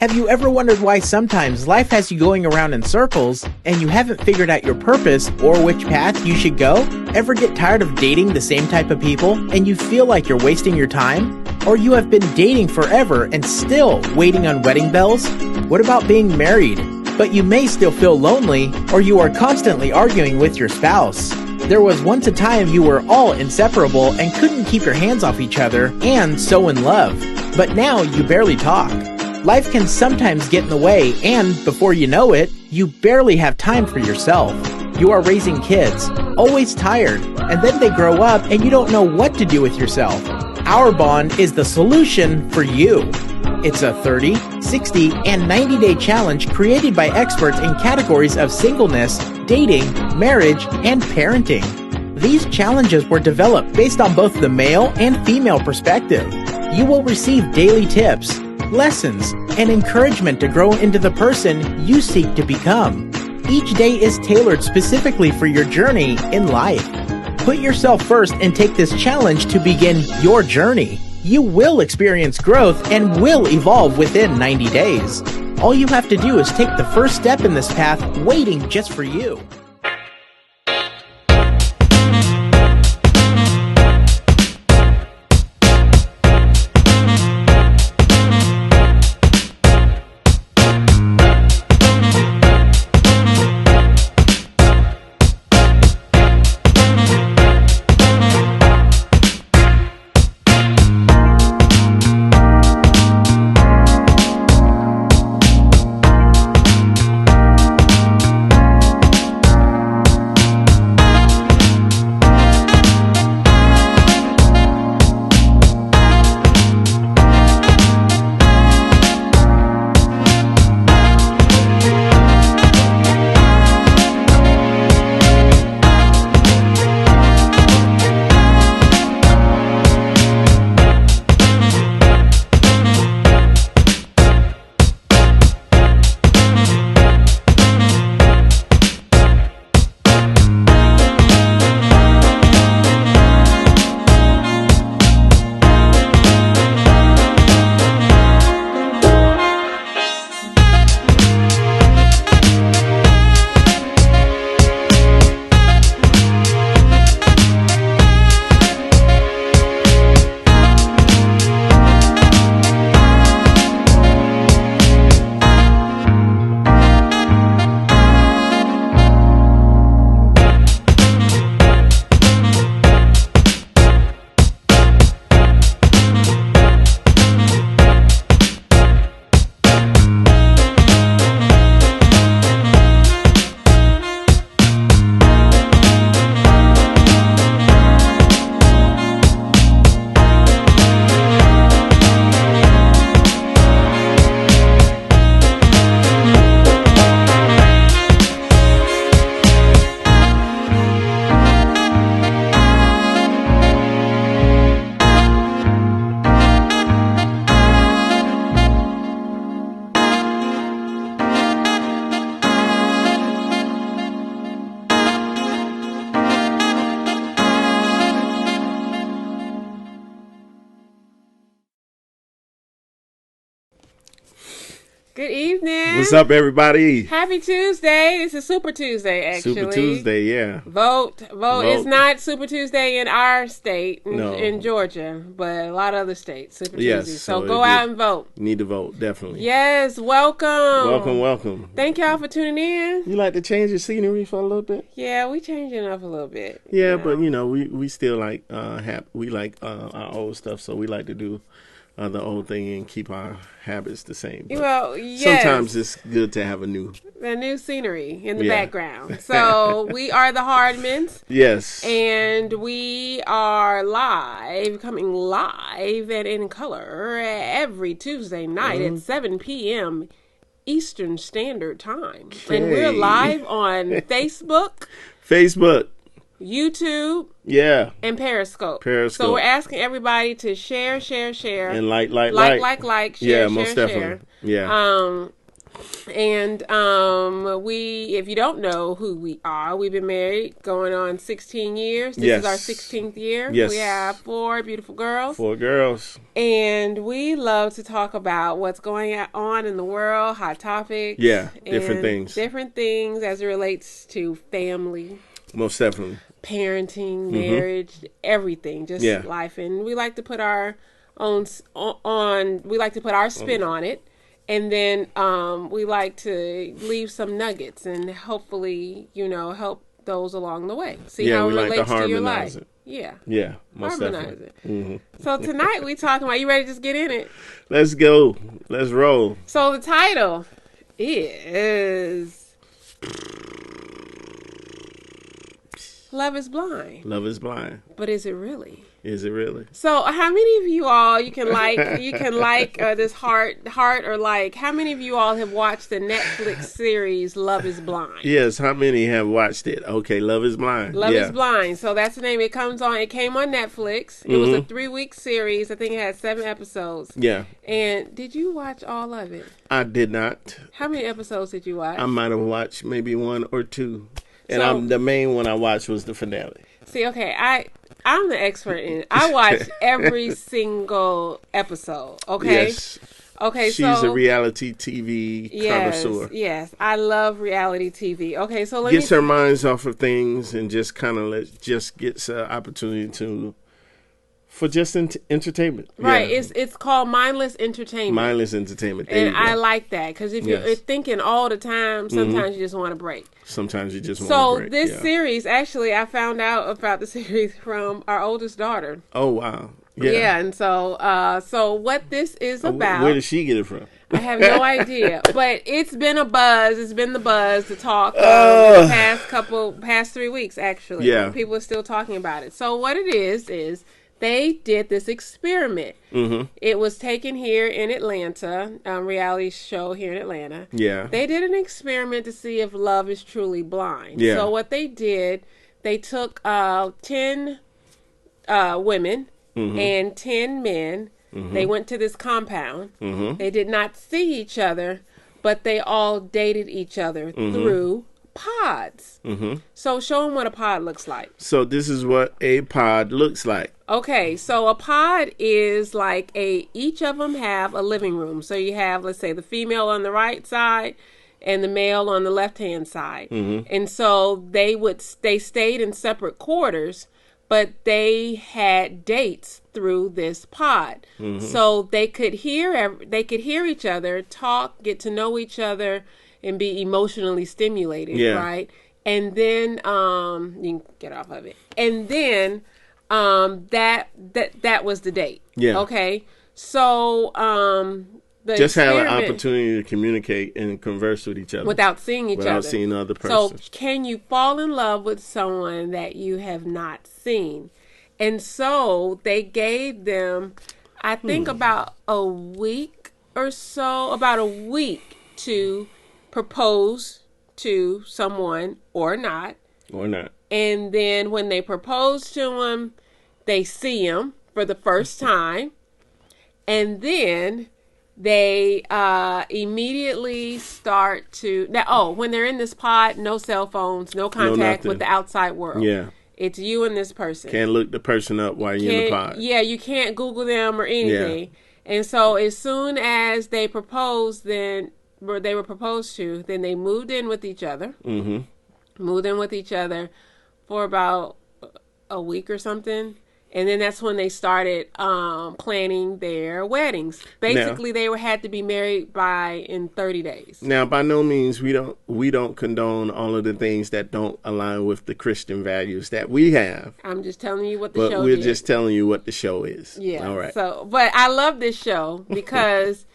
Have you ever wondered why sometimes life has you going around in circles and you haven't figured out your purpose or which path you should go? Ever get tired of dating the same type of people and you feel like you're wasting your time? Or you have been dating forever and still waiting on wedding bells? What about being married, but you may still feel lonely, or you are constantly arguing with your spouse? There was once a time you were all inseparable and couldn't keep your hands off each other and so in love, but now you barely talk. Life can sometimes get in the way, and before you know it, you barely have time for yourself. You are raising kids, always tired, and then they grow up and you don't know what to do with yourself. Ourbond is the solution for you. It's a 30, 60, and 90-day challenge created by experts in categories of singleness, dating, marriage, and parenting. These challenges were developed based on both the male and female perspective. You will receive daily tips, lessons, and encouragement to grow into the person you seek to become. Each day is tailored specifically for your journey in life. Put yourself first and take this challenge to begin your journey. You will experience growth and will evolve within 90 days. All you have to do is take the first step in this path, waiting just for you. Good evening. What's up, everybody? Happy Tuesday. This is Super Tuesday, actually. Super Tuesday, yeah. Vote. It's not Super Tuesday in our state, No. in Georgia, but a lot of other states, Super Yes, Tuesday. so So go if out you- and vote. Need to vote, definitely. Yes, welcome. Welcome. Thank y'all for tuning in. You like to change your scenery for a little bit? Yeah, we changing up a little bit. Yeah, you know. but we still like we like our old stuff, so we like to do the old thing and keep our habits the same. But Well, yes. sometimes it's good to have a new. The new scenery in the Yeah. background. So we are the Hardmans. Yes. And we are coming live and in color every Tuesday night at 7 p.m. Eastern Standard Time. And we're live on Facebook, YouTube, Yeah. and Periscope. Periscope. So we're asking everybody to share. And like. Like, share, Yeah, share, most share. definitely. Yeah. And if you don't know who we are, we've been married going on 16 years. This is our 16th year. Yes. We have 4 beautiful girls. 4 girls. And we love to talk about what's going on in the world, hot topics. Yeah, different things. Different things as it relates to family. Most definitely. Parenting, marriage, everything, just life. And we like to put our spin on it. And then we like to leave some nuggets and hopefully, help those along the way. See how it relates to your life. It. Yeah. Yeah, most harmonize definitely. it. So tonight we talking about, you ready to just get in it? Let's go. Let's roll. So the title is Love is Blind. Love is blind. But is it really? Is it really? So how many of you all, you can like this heart or like, how many of you all have watched the Netflix series Love is Blind? Yes, how many have watched it? Okay, Love is Blind. Love is Blind. So that's the name. It came on Netflix. It was a 3-week series. I think it had 7 episodes. Yeah. And did you watch all of it? I did not. How many episodes did you watch? I might have watched maybe 1 or 2. And the main one I watched was the finale. See, okay, I'm the expert in it. I watched every single episode, okay? Yes. Okay, She's a reality TV connoisseur. Yes, I love reality TV. Okay, so gets her minds off of things and just kind of gets an opportunity for just entertainment. Right, yeah. It's called mindless entertainment. Mindless entertainment. And I like that because if you're thinking all the time, sometimes you just want a break. Sometimes you just want a break. So this series, actually, I found out about the series from our oldest daughter. Oh, wow. Yeah, and so what this is about. Where did she get it from? I have no idea, but it's been a buzz. It's been the buzz to talk the past 3 weeks, actually. Yeah. People are still talking about it. So what it is they did this experiment. It was taken here in Atlanta, reality show here in Atlanta. Yeah. They did an experiment to see if love is truly blind. Yeah. So what they did, they took 10 women and 10 men. They went to this compound. They did not see each other, but they all dated each other through pods. So show them what a pod looks like. So this is what a pod looks like. Okay, so a pod is like each of them have a living room. So you have, let's say, the female on the right side and the male on the left-hand side. And so they stayed in separate quarters, but they had dates through this pod. So they could hear each other, talk, get to know each other, and be emotionally stimulated, right? And then you can get off of it. And then that was the date. Yeah. Okay. So just have an opportunity to communicate and converse with each other without seeing each other. Without seeing the other person. So can you fall in love with someone that you have not seen? And so they gave them, I think, about a week or so, to propose to someone or not. And then when they propose to him, they see him for the first time. And then they immediately start to... when they're in this pod, no cell phones, no contact with the outside world. Yeah. It's you and this person. Can't look the person up while you're in the pod. Yeah, you can't Google them or anything. Yeah. And so as soon as they proposed, they were proposed to, then they moved in with each other. Moved in with each other for about a week or something. And then that's when they started planning their weddings. Basically, they had to be married in 30 days. Now, by no means we don't condone all of the things that don't align with the Christian values that we have. I'm just telling you what the show is. But we're just telling you what the show is. Yeah. All right. So, but I love this show because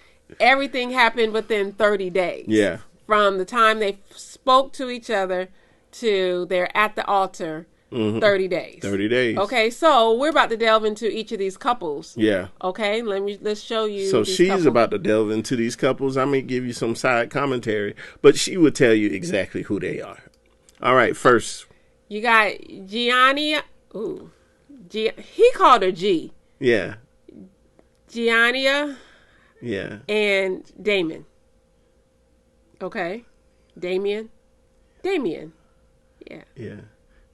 everything happened within 30 days. Yeah. From the time they spoke to each other to they're at the altar. 30 days. 30 days. Okay, so we're about to delve into each of these couples. Yeah. Okay, let's show you. So she's about to delve into these couples. I may give you some side commentary, but she will tell you exactly who they are. All right, first. You got Gianni. He called her G. Yeah. Giannia. Yeah. And Damon. Okay. Damien. Damien. Yeah. Yeah.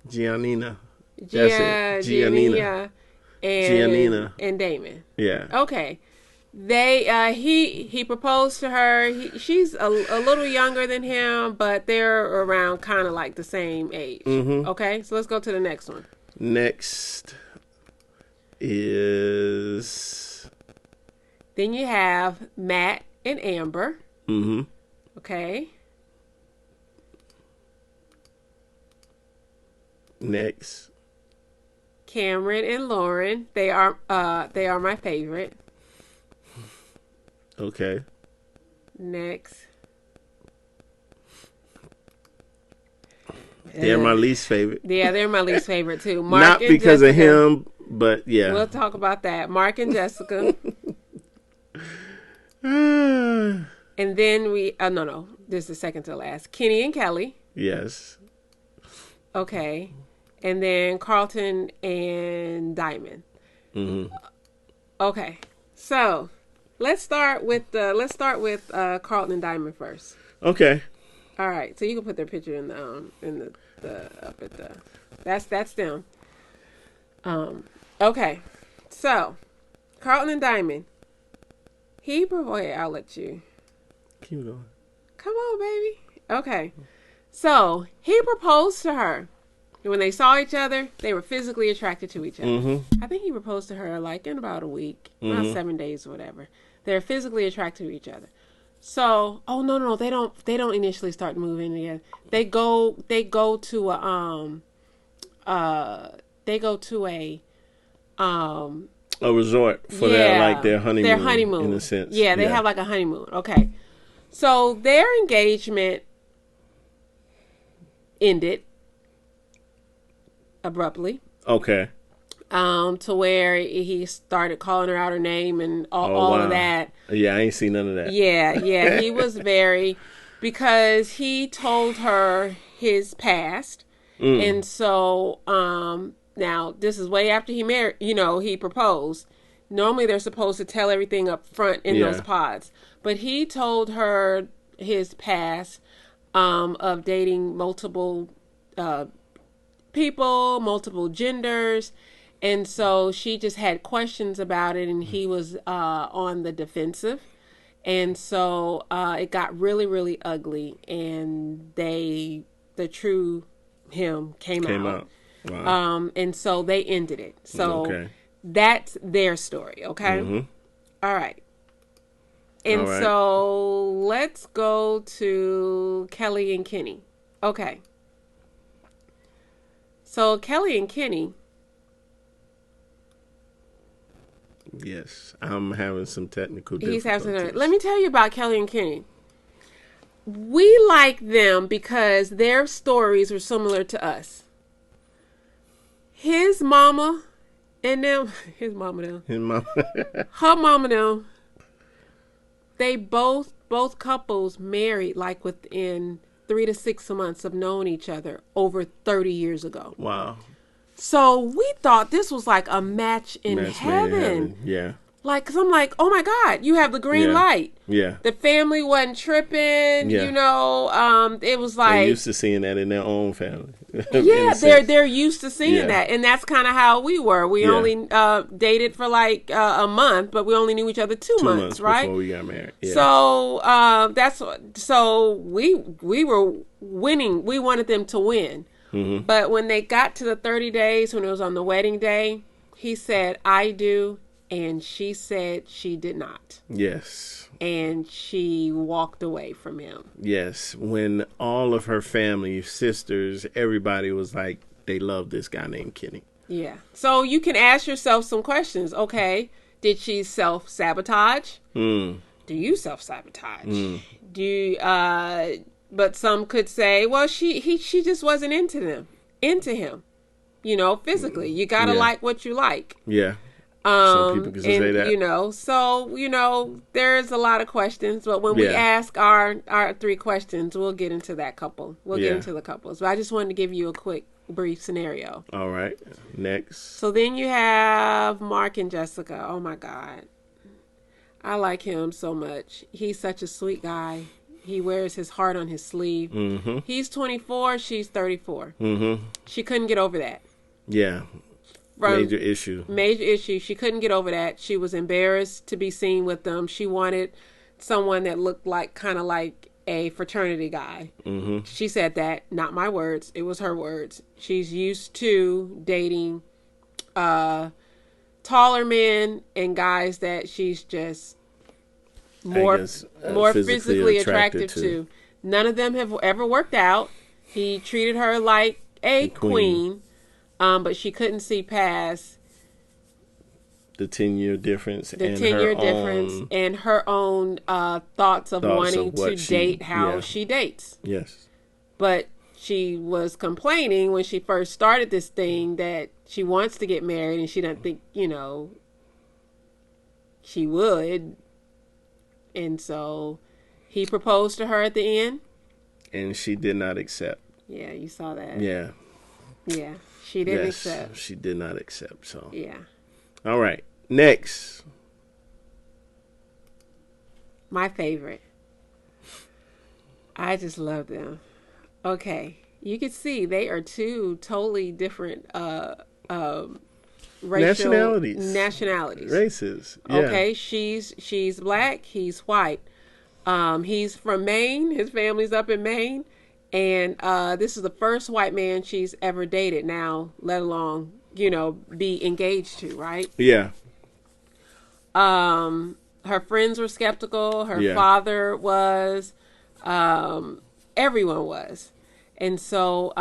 Giannina. That's Gia, it. Giannina. Giannina, Giannina. and Damon. Yeah. Okay. They he proposed to her. She's a little younger than him, but they're around kind of like the same age. Okay, so let's go to the next one. Next is Then you have Matt and Amber. Okay. Next. Cameron and Lauren. They are my favorite. Okay. Next. They're my least favorite. Yeah, they're my least favorite too. Mark Not and because Jessica. of him, but yeah. We'll talk about that. Mark and Jessica. And then no. This is the second to last. Kenny and Kelly. Yes. Okay. And then Carlton and Diamond. Okay. So let's start with Carlton and Diamond first. Okay. All right. So you can put their picture in the up at the that's them. Okay. So Carlton and Diamond. I'll let you. Keep going. Come on, baby. Okay. So he proposed to her. When they saw each other, they were physically attracted to each other. I think he proposed to her like in about a week, about 7 days or whatever. They're physically attracted to each other. So, no, they don't initially start moving together. They go to a resort for their honeymoon. Their honeymoon, in a sense. Yeah, they have like a honeymoon. Okay, so their engagement ended abruptly. Okay. To where he started calling her out her name and all of that. Yeah, I ain't seen none of that. Yeah, he was because he told her his past. And so, now this is way after he married, he proposed. Normally they're supposed to tell everything up front in those pods. But he told her his past, of dating multiple, people, multiple genders. And so she just had questions about it, and he was on the defensive. And so it got really, really ugly, and the true him came out. Wow. And so they ended it. So that's their story, okay? All right. And so let's go to Kelly and Kenny. Okay. So Kelly and Kenny. Yes, I'm having some technical difficulties. He's having let me tell you about Kelly and Kenny. We like them because their stories are similar to us. His mama and them, her mama and them, they both couples married like within 3 to 6 months of knowing each other over 30 years ago. Wow. So we thought this was like a match in heaven. Yeah. Like, cause I'm like, oh my God, you have the green light. Yeah. The family wasn't tripping. Yeah. It was like they're used to seeing that in their own family. Yeah, they're used to seeing that, and that's kind of how we were. We only dated for like a month, but we only knew each other 2 months, right? Before we got married. Yeah. So we were winning. We wanted them to win. But when they got to the 30 days, when it was on the wedding day, he said, "I do," and she said she did not. Yes. And she walked away from him. Yes. When all of her family, sisters, everybody was like, they love this guy named Kenny. Yeah. So you can ask yourself some questions. Okay. Did she self-sabotage? Do you self-sabotage? But some could say, well, she just wasn't into him, physically. You got to like what you like. Yeah. Some people can say that. There's a lot of questions, but when we ask our 3 questions, we'll get into that couple. We'll get into the couples. But I just wanted to give you a quick, brief scenario. All right. Next. So then you have Mark and Jessica. Oh my God. I like him so much. He's such a sweet guy. He wears his heart on his sleeve. Mm-hmm. He's 24. She's 34. Mm-hmm. She couldn't get over that. Yeah. Major issue. Major issue. She couldn't get over that. She was embarrassed to be seen with them. She wanted someone that looked like kind of like a fraternity guy. Mm-hmm. She said that, not my words. It was her words. She's used to dating taller men and guys that she's just more physically attractive to. None of them have ever worked out. He treated her like a queen, but she couldn't see past the 10-year difference. And her own thoughts of wanting to date how she dates. Yes. But she was complaining when she first started this thing that she wants to get married and she doesn't think, she would. And so he proposed to her at the end. And she did not accept. Yeah, you saw that. Yeah. Yeah, she didn't accept. She did not accept, so. Yeah. All right, next. My favorite. I just love them. Okay, you can see they are two totally different nationalities. Races. Yeah. Okay, she's black, he's white. He's from Maine. His family's up in Maine. And this is the first white man she's ever dated now, let alone, be engaged to, right? Yeah. Her friends were skeptical. Her father was. Everyone was. And so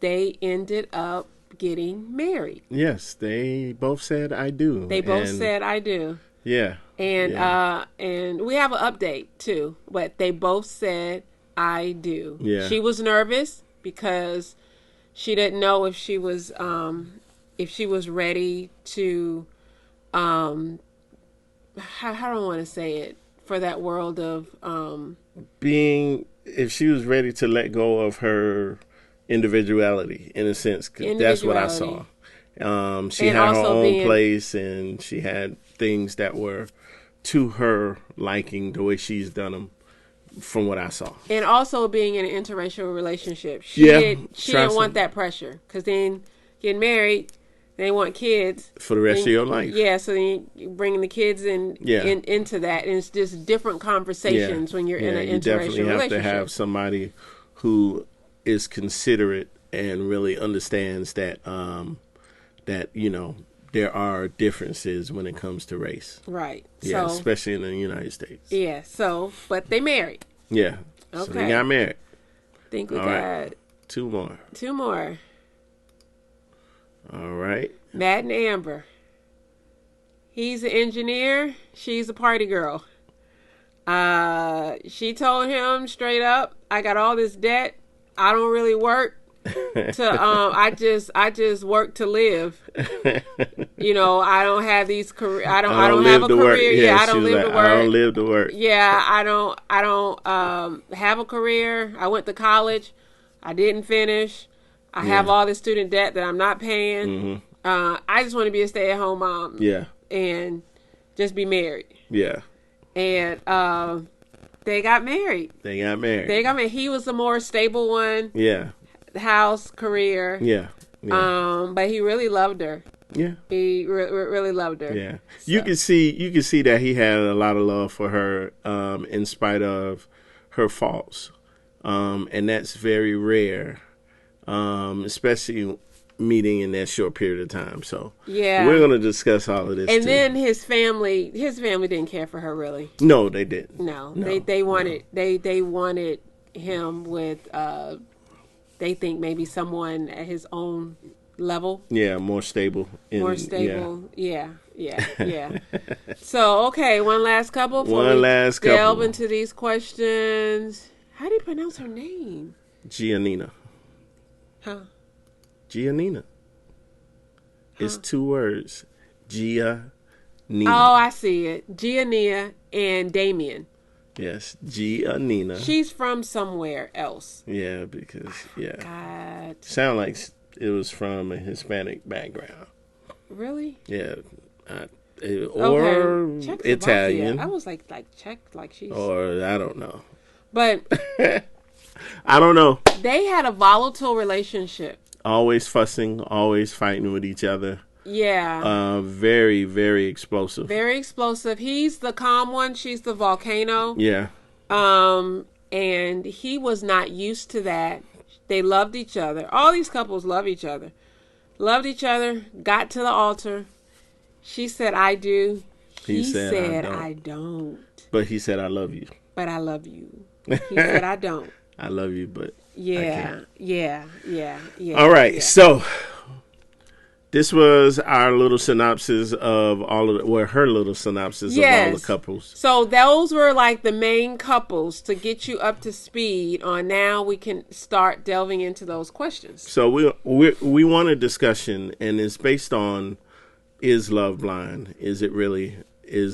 they ended up getting married. Yes, they both said I do. They both said I do. Yeah. And we have an update too, but they both said I do. Yeah. She was nervous because she didn't know if she was ready to how do I want to say it, for that world of if she was ready to let go of her individuality, in a sense, 'cause that's what I saw. She had her own place, and she had things that were to her liking, the way she's done them, from what I saw. And also being in an interracial relationship. She didn't want that pressure, because then getting married, they want kids for the rest of your life. Yeah, so then you bringing the kids into that, and it's just different conversations when you're in an interracial relationship. You definitely have to have somebody who is considerate and really understands that there are differences when it comes to race. Right. Yeah, especially in the United States. Yeah. So, but they married. Yeah. Okay. So they got married. Think we got two more. All right. Matt and Amber. He's an engineer. She's a party girl. She told him straight up, I got all this debt. I don't really work. I just work to live. I don't have these career. I don't have a career. Yeah, I don't live to work. I don't live to work. Yeah, I don't have a career. I went to college. I didn't finish. I have all this student debt that I'm not paying. Mm-hmm. I just want to be a stay-at-home mom. Yeah. And just be married. Yeah. And they got married. He was the more stable one. Yeah. House, career. Yeah. But he really loved her. Yeah. He really loved her. Yeah. So. You can see that he had a lot of love for her, in spite of her faults. And that's very rare. Especially meeting in that short period of time. So we're going to discuss all of this. And then his family didn't care for her really. No, they didn't. No. They wanted him with they think maybe someone at his own level. Yeah, more stable. Yeah. So, okay, one last couple. Delve into these questions. How do you pronounce her name? Giannina. Huh? Giannina. It's 2 words. Giannina. Oh, I see it. Giannina and Damien. Yes, Giannina. She's from somewhere else. Yeah, because God. Sound like it was from a Hispanic background. Really? Yeah, or Italian. I was like Czech, like she's. Or I don't know. But I don't know. they had a volatile relationship. Always fussing, always fighting with each other. Yeah. Very, very explosive. Very explosive. He's the calm one. She's the volcano. Yeah. And he was not used to that. They loved each other. All these couples love each other. Loved each other. Got to the altar. She said, "I do." He said, I don't. But he said, "I love you." But I love you. He said, "I don't." I love you, but Yeah. I can't. Yeah. All right. Yeah. So this was our little synopsis of her little synopsis of all the couples. So those were like the main couples to get you up to speed on. Now we can start delving into those questions. So we want a discussion, and it's based on, is love blind? Is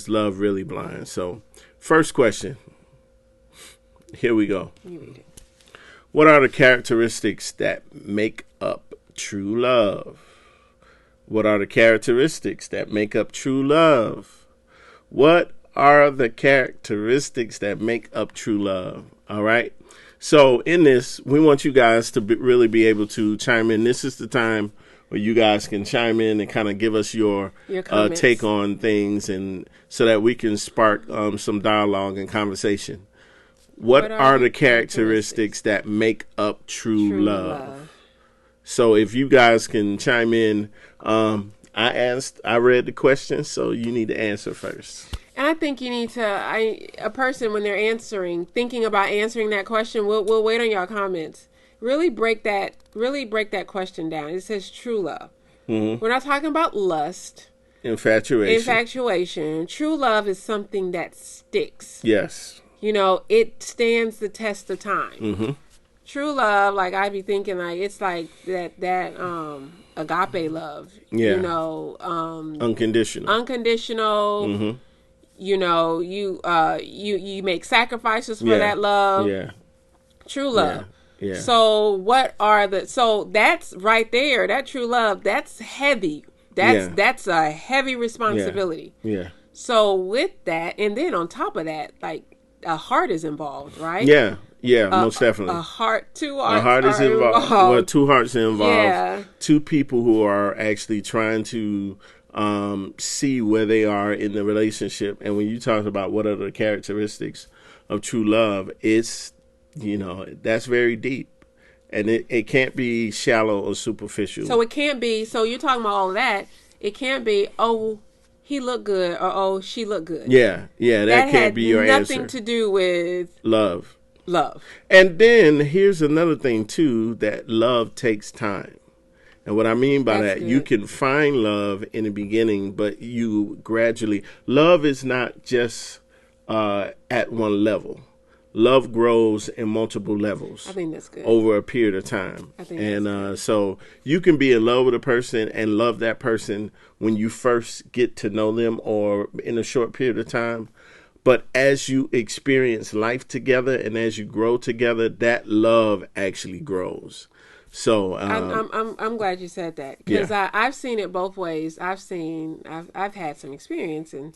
love really blind? So first question. Here we go. You read it. What are the characteristics that make up true love? What are the characteristics that make up true love? What are the characteristics that make up true love? All right. So in this, we want you guys to really be able to chime in. This is the time where you guys can chime in and kind of give us your take on things, and so that we can spark some dialogue and conversation. What are the characteristics that make up true love? So if you guys can chime in, I read the question, so you need to answer first. And I think you need to, a person when they're thinking about answering that question, we'll wait on your comments. Really break that question down. It says true love. Mm-hmm. We're not talking about lust. Infatuation. True love is something that sticks. Yes. You know, it stands the test of time. Mm-hmm. True love, like I be thinking, like it's like that agape love. Yeah. You know, unconditional. Mm-hmm. You know, you make sacrifices for that love. Yeah. True love. Yeah. So that's right there. That true love, that's heavy. That's a heavy responsibility. Yeah. So with that, and then on top of that, like a heart is involved, right? Yeah. Yeah, most definitely. Two hearts is involved. Well, two hearts are involved. Yeah. Two people who are actually trying to see where they are in the relationship. And when you talk about what are the characteristics of true love, it's, that's very deep. And it can't be shallow or superficial. So it can't be, so you're talking about all of that. It can't be, oh, he looked good, or oh, she looked good. Yeah, that can't be your answer. Nothing to do with love. And then here's another thing too, that love takes time. And what I mean by that, you can find love in the beginning, but you gradually, love is not just at one level. Love grows in multiple levels. I think that's good. Over a period of time. I think that's good. So you can be in love with a person and love that person when you first get to know them or in a short period of time. But as you experience life together and as you grow together, that love actually grows. So I'm glad you said that, because I've seen it both ways. I've had some experience in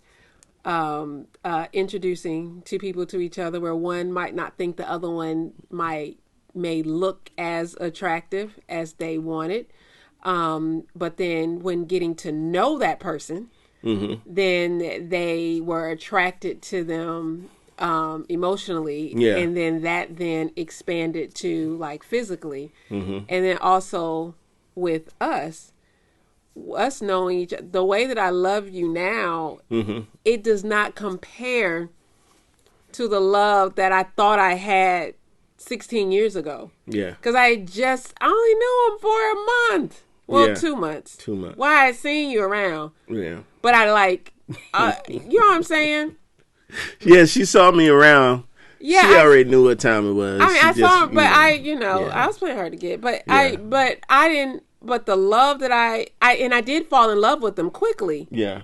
introducing two people to each other where one might not think the other one may look as attractive as they wanted, but then when getting to know that person. Mm-hmm. Then they were attracted to them emotionally, and then that expanded to like physically, and then also with us knowing each other. The way that I love you now, it does not compare to the love that I thought I had 16 years ago. Yeah, because I only knew him for a month. Well, 2 months. 2 months. Why I seen you around. Yeah. But I you know what I'm saying? Yeah, she saw me around. Yeah. She already knew what time it was. I mean, I saw her, but I was playing hard to get. But I didn't, but the love that I did fall in love with them quickly. Yeah.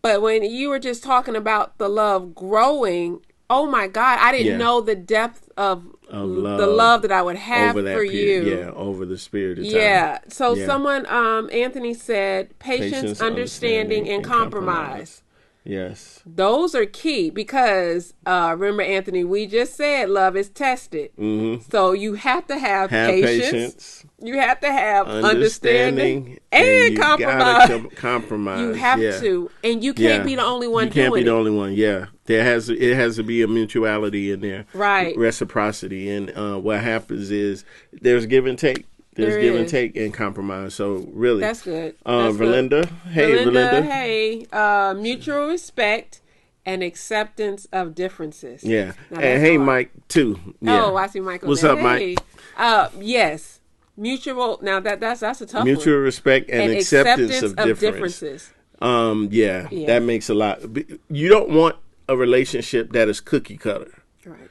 But when you were just talking about the love growing, oh my God, I didn't know the depth of love, the love that I would have for you. Yeah, over the spirit of time. Yeah. So someone, Anthony said, patience, understanding, and compromise. Yes. Those are key because remember, Anthony, we just said love is tested. So you have to have patience. You have to have understanding and you compromise. Gotta compromise. You have to, and you can't be the only one doing it. You can't be the only one. Yeah, it has to be a mutuality in there, right? Reciprocity, and what happens is there's give and take. There's give and take and compromise. So really, that's good. Valinda, Valinda, hey, mutual respect and acceptance of differences. Yeah, and hey, Mike too. Yeah. Oh, I see Michael. What's up, Mike? Yes, mutual. Now that's a tough mutual one. Respect and acceptance of differences. Yeah, that makes a lot. You don't want a relationship that is cookie cutter. Right.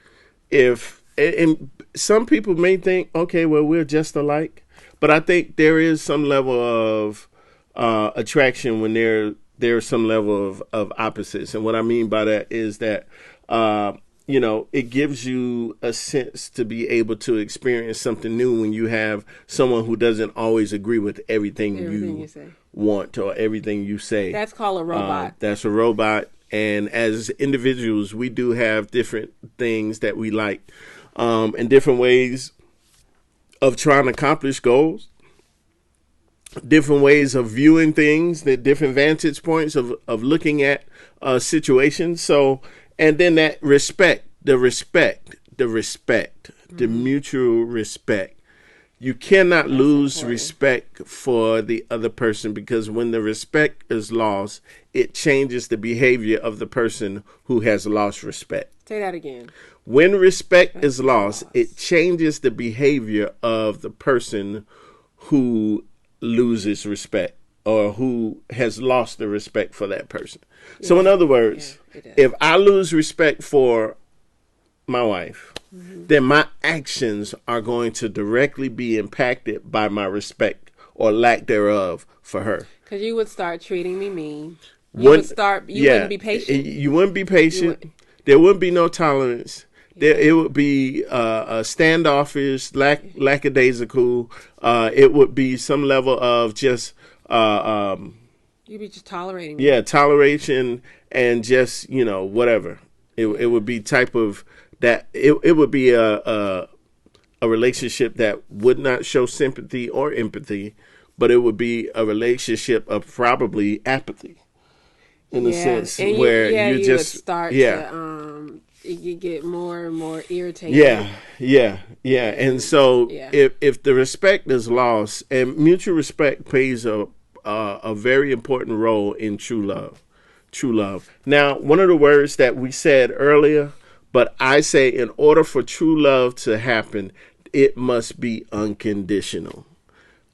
And some people may think, okay, well, we're just alike. But I think there is some level of attraction when there's some level of opposites. And what I mean by that is that, it gives you a sense to be able to experience something new when you have someone who doesn't always agree with everything you say. Want or everything you say. That's called a robot. That's a robot. And as individuals, we do have different things that we like. And different ways of trying to accomplish goals, different ways of viewing things, the different vantage points of looking at situations. So, and then that respect, the mutual respect. You cannot lose respect for the other person, because when the respect is lost, it changes the behavior of the person who has lost respect. Say that again. When respect is lost, it changes the behavior of the person who loses respect or who has lost the respect for that person. Yeah. So in other words, if I lose respect for my wife, then my actions are going to directly be impacted by my respect or lack thereof for her. Because you would start treating me mean. You wouldn't be patient. You wouldn't be patient. There wouldn't be no tolerance. It would be standoffish, lackadaisical. It would be some level of just you'd be just tolerating. Yeah, toleration and just whatever. It would be type of that. It would be a relationship that would not show sympathy or empathy, but it would be a relationship of probably apathy, in a sense, and where you just would start to you get more and more irritated. Yeah. And so if the respect is lost, and mutual respect plays a very important role in true love. Now, one of the words that we said earlier, but I say in order for true love to happen, it must be unconditional.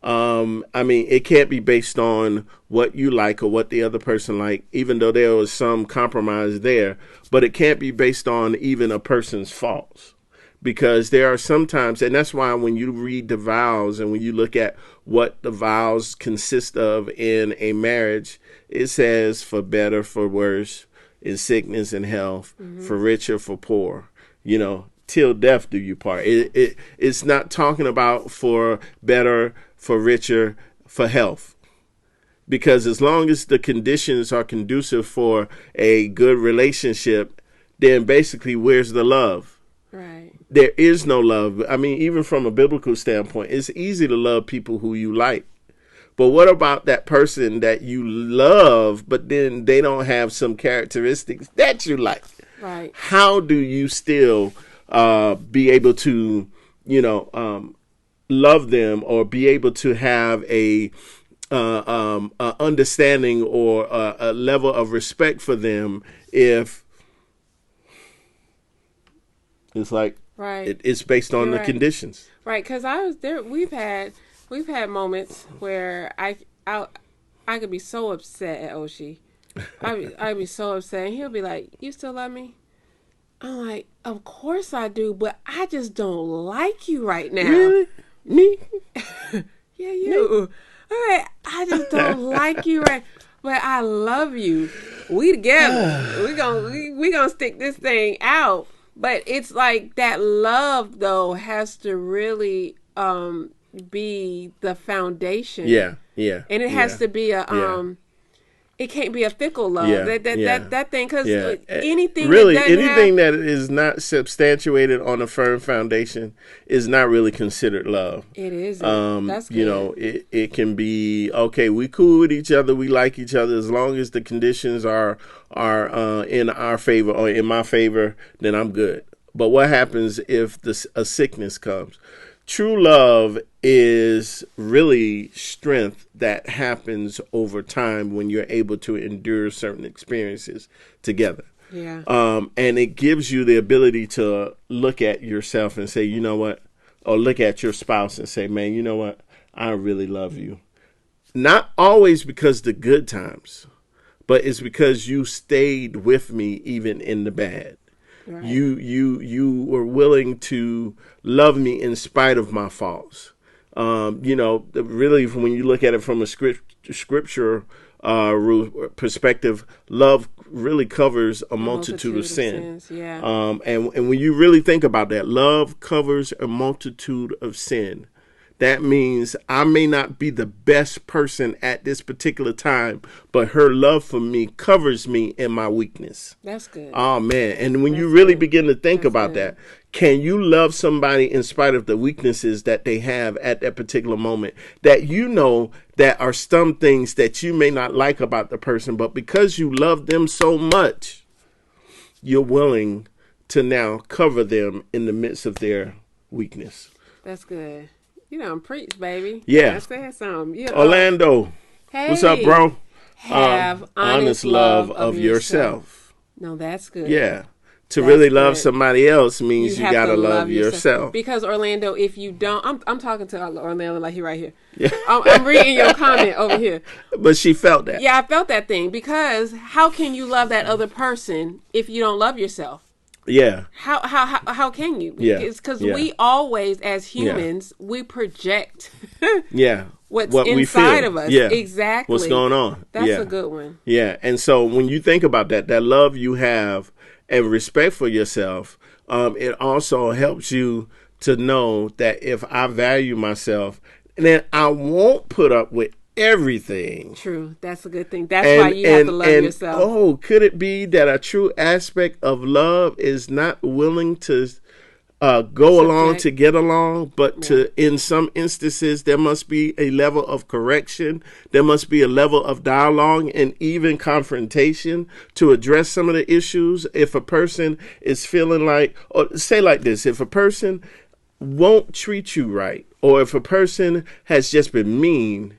It can't be based on what you like or what the other person like, even though there was some compromise there, but it can't be based on even a person's faults, because there are sometimes, and that's why when you read the vows and when you look at what the vows consist of in a marriage, it says for better, for worse, in sickness and health, for richer, for poor, till death do you part. It's not talking about for better, for richer, for health. Because as long as the conditions are conducive for a good relationship, then basically where's the love? Right. There is no love. Even from a biblical standpoint, it's easy to love people who you like. But what about that person that you love, but then they don't have some characteristics that you like? Right. How do you still be able to, love them or be able to have a understanding or a level of respect for them if it's like it's based on the conditions? Right, because I was there. We've had moments where I could be so upset at Oshi. I'd be so upset, and he'll be like, "You still love me?" I'm like, "Of course I do, but I just don't like you right now." Really? Me? Yeah, you. All right, I just don't like you right, but I love you. We together. we gonna stick this thing out. But it's like that love though has to really be the foundation. Yeah. And it has to be It can't be a fickle love. Yeah, That thing, because Yeah. anything really, that doesn't anything have, that is not substantiated on a firm foundation is not really considered love. it isn't. That's good. You know, it can be, okay, we cool with each other, we like each other, as long as the conditions are in our favor or in my favor, then I'm good. But what happens if a sickness comes? True love is really strength that happens over time when you're able to endure certain experiences together. Yeah. And it gives you the ability to look at yourself and say, you know what, or look at your spouse and say, man, you know what, I really love you. Not always because the good times, but it's because you stayed with me even in the bad. Right. You were willing to love me in spite of my faults. You know, really, when you look at it from a scripture perspective, love really covers a multitude of sin. Yeah. And when you really think about that, love covers a multitude of sin. That means I may not be the best person at this particular time, but her love for me covers me in my weakness. That's good. Oh, man. And when you really begin to think about that, can you love somebody in spite of the weaknesses that they have at that particular moment, that you know that are some things that you may not like about the person, but because you love them so much, you're willing to now cover them in the midst of their weakness. That's good. You done preach, baby. Yeah. I said something. You know, Orlando. Hey. What's up, bro? Have honest love of yourself. No, that's good. Yeah. To That's really love good. somebody else means you have got to to love yourself. Because Orlando, if you don't, I'm talking to Orlando like he right here. Yeah. I'm reading your comment over here. But she felt that. Yeah, I felt that thing, because how can you love that other person if you don't love yourself? Yeah. How can you? Yeah. Because we always, as humans, we project Yeah. what's what inside we feel. of us. Yeah. Exactly. What's going on. That's a good one. Yeah. And so when you think about that love you have and respect for yourself, it also helps you to know that if I value myself, then I won't put up with everything. True. That's a good thing. That's why you have to love yourself. Oh, could it be that a true aspect of love is not willing to go along to get along, but to, in some instances, there must be a level of correction. There must be a level of dialogue and even confrontation to address some of the issues. If a person is feeling like, or say like this, if a person won't treat you right, or if a person has just been mean,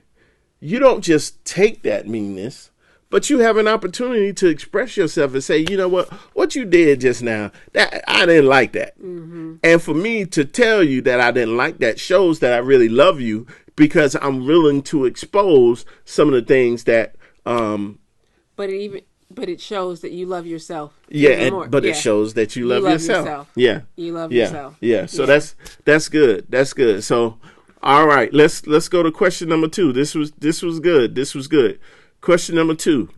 you don't just take that meanness, but you have an opportunity to express yourself and say, you know what you did just now, that I didn't like that. Mm-hmm. And for me to tell you that I didn't like that shows that I really love you, because I'm willing to expose some of the things that. But it shows that you love yourself. Yeah, but it shows that you love yourself. Yeah, you love yourself. Yeah. So that's good. That's good. So. All right, let's go to question number 2. This was good. This was good. Question number 2.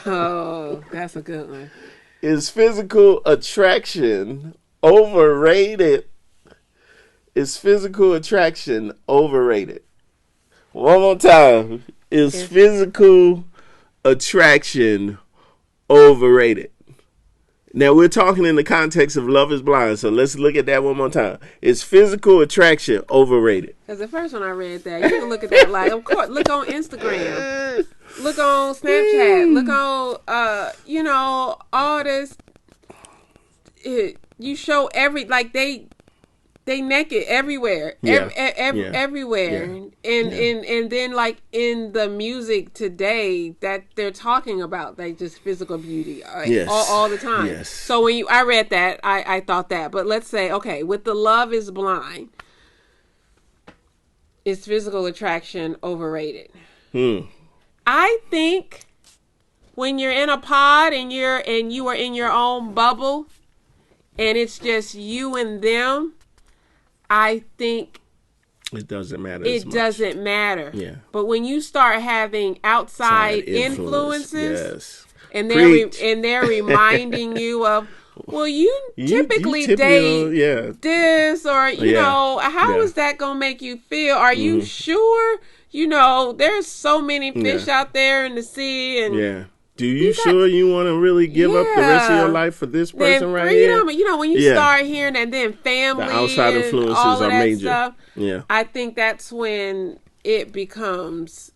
Oh, that's a good one. Is physical attraction overrated? Is physical attraction overrated? One more time. Is physical attraction overrated? Now, we're talking in the context of Love is Blind, so let's look at that one more time. Is physical attraction overrated? Because the first one I read that, you can look at that like, of course, look on Instagram, look on Snapchat, look on, all this. You show they naked everywhere, everywhere, and then like in the music today that they're talking about, like just physical beauty, all the time. Yes. So when I read that, I thought that. But let's say, okay, with the Love is Blind, is physical attraction overrated? I think when you're in a pod and you are in your own bubble, and it's just you and them, I think it doesn't matter. It doesn't matter. Yeah. But when you start having outside influences, and they're reminding you of, well, you typically date this, or how is that gonna make you feel? Are you sure there's so many fish out there in the sea, and yeah. Do you sure you want to really give up the rest of your life for this person right here? Freedom, when you start hearing that, then family, the outside and influences all of are that major. stuff, Yeah, I think that's when it becomes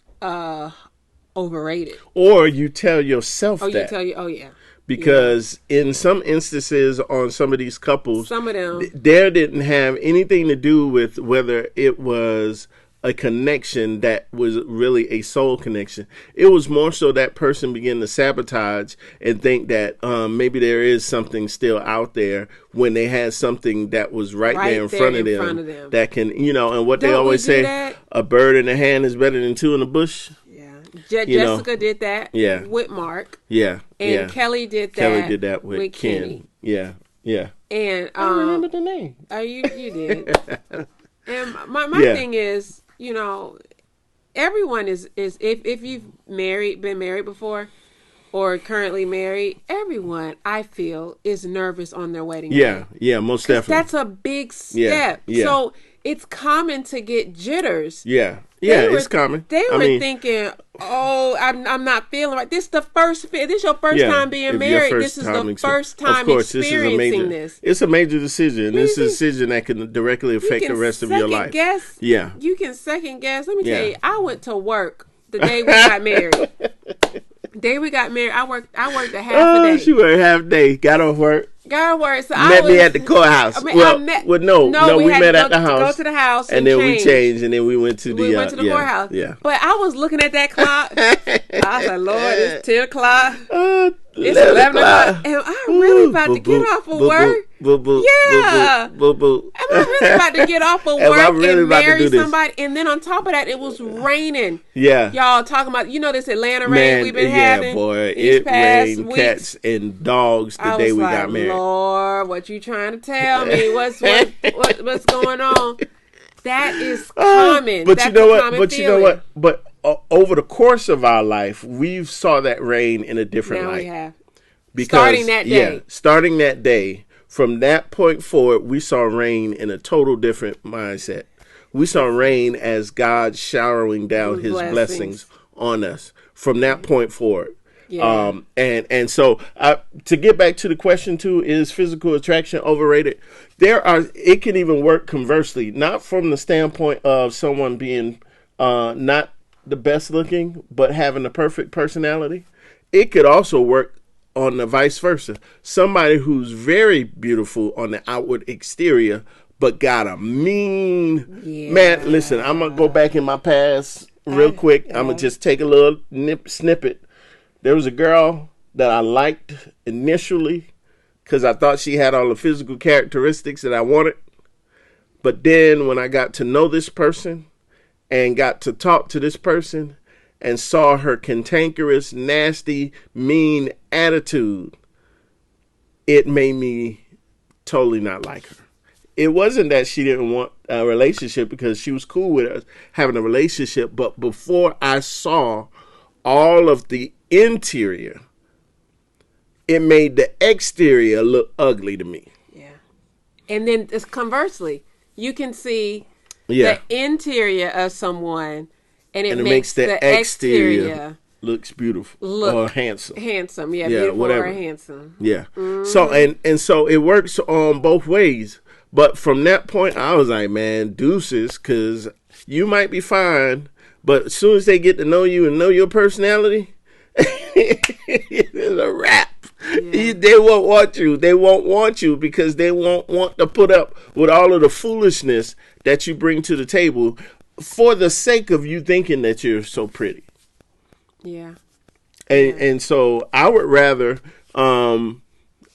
overrated. or you tell yourself that. Because in some instances on some of these couples, some of them, there didn't have anything to do with whether it was a connection that was really a soul connection. It was more so that person began to sabotage and think that maybe there is something still out there when they had something that was right there in front of them that can, and what they always say, a bird in the hand is better than two in the bush. Jessica did that with Mark. Yeah. And Kelly did that with Kenny. Yeah. And I remember the name. You did. And my thing is, everyone is if you've been married before or currently married, everyone I feel is nervous on their wedding day. Yeah, most definitely. That's a big step. Yeah. So it's common to get jitters. Yeah, it's common. They were thinking, I'm not feeling right. This is your first time being married. This is the first time experiencing this. It's a major decision. It's a decision that can directly affect the rest of your life. You can second guess. Let me tell you, I went to work the day we got married. I worked a half a day. She worked half a day. Got off work. So met me at the courthouse. We met at the house. Go to the house, and then we changed, and then we went to the courthouse. Yeah. But I was looking at that clock. I was like, Lord, it's 10 o'clock. It's 11 o'clock, and I'm really about to get off of work. Am I really about to get off of work and marry somebody? And then on top of that, it was raining. Yeah, y'all talking about this Atlanta rain we've been having. Yeah, boy, it rained cats and dogs the day we got married. Lord, what you trying to tell me? What's going on? That is common. But you know what? But over the course of our life, we saw that rain in a different light. We have. Because, starting that day, from that point forward, we saw rain in a total different mindset. We saw rain as God showering down His blessings on us from that point forward. Yeah. And so to get back to the question too, is physical attraction overrated? It can even work conversely, not from the standpoint of someone being not the best looking, but having the perfect personality. It could also work on the vice versa. Somebody who's very beautiful on the outward exterior, but got a mean man. Listen, I'm gonna go back in my past real quick. I'm gonna just take a little snippet. There was a girl that I liked initially because I thought she had all the physical characteristics that I wanted. But then when I got to know this person and got to talk to this person and saw her cantankerous, nasty, mean attitude, it made me totally not like her. It wasn't that she didn't want a relationship, because she was cool with us having a relationship. But before I saw all of the interior, it made the exterior look ugly to me. Yeah. And then conversely, you can see the interior of someone, and it makes the exterior looks beautiful or handsome. Beautiful whatever. Or handsome. Yeah. So and so it works on both ways. But from that point, I was like, man, deuces, because you might be fine, but as soon as they get to know you and know your personality, it's a wrap. Yeah. They won't want you. They won't want you because they won't want to put up with all of the foolishness that you bring to the table for the sake of you thinking that you're so pretty. Yeah. And so I would rather, although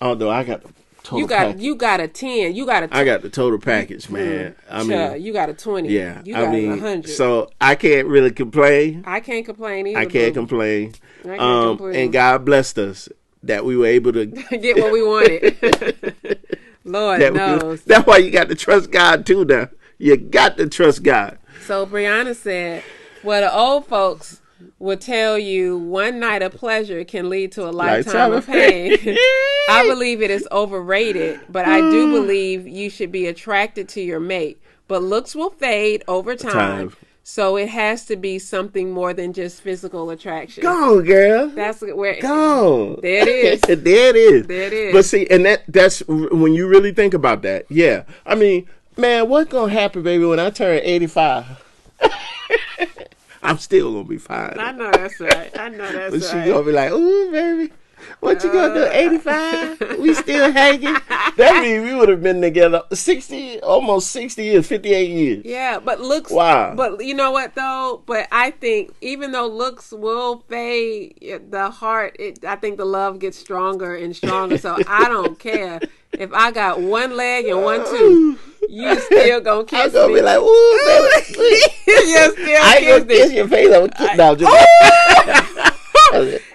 I got the total package. You got a 10. I got the total package, man. I mean, you got a 20. Yeah. You got 100. So I can't really complain. I can't complain either. I can't complain. And God blessed us that we were able to get what we wanted. Lord knows. That's why you got to trust God too now. You got to trust God. So Brianna said, well, the old folks will tell you one night of pleasure can lead to a lifetime of pain. I believe it is overrated, but I do believe you should be attracted to your mate. But looks will fade over time. So it has to be something more than just physical attraction. Go, girl. That's where. Go. There it is. There it is. There it is. But see, and that's when you really think about that. Yeah. I mean, man, what's going to happen, baby, when I turn 85? I'm still going to be fine. I know that's right. I know that's But right. she going to be like, ooh, baby. What you gonna do? 85? We still hanging? That means we would have been together 60, almost 60 years, 58 years. Yeah, but looks. Wow. But you know what though? But I think even though looks will fade, the heart. I think the love gets stronger and stronger. So I don't care if I got one leg and one tooth. You still gonna kiss I'm gonna me? be like, ooh, baby. You still I ain't gonna kiss your face. I'm gonna no, just.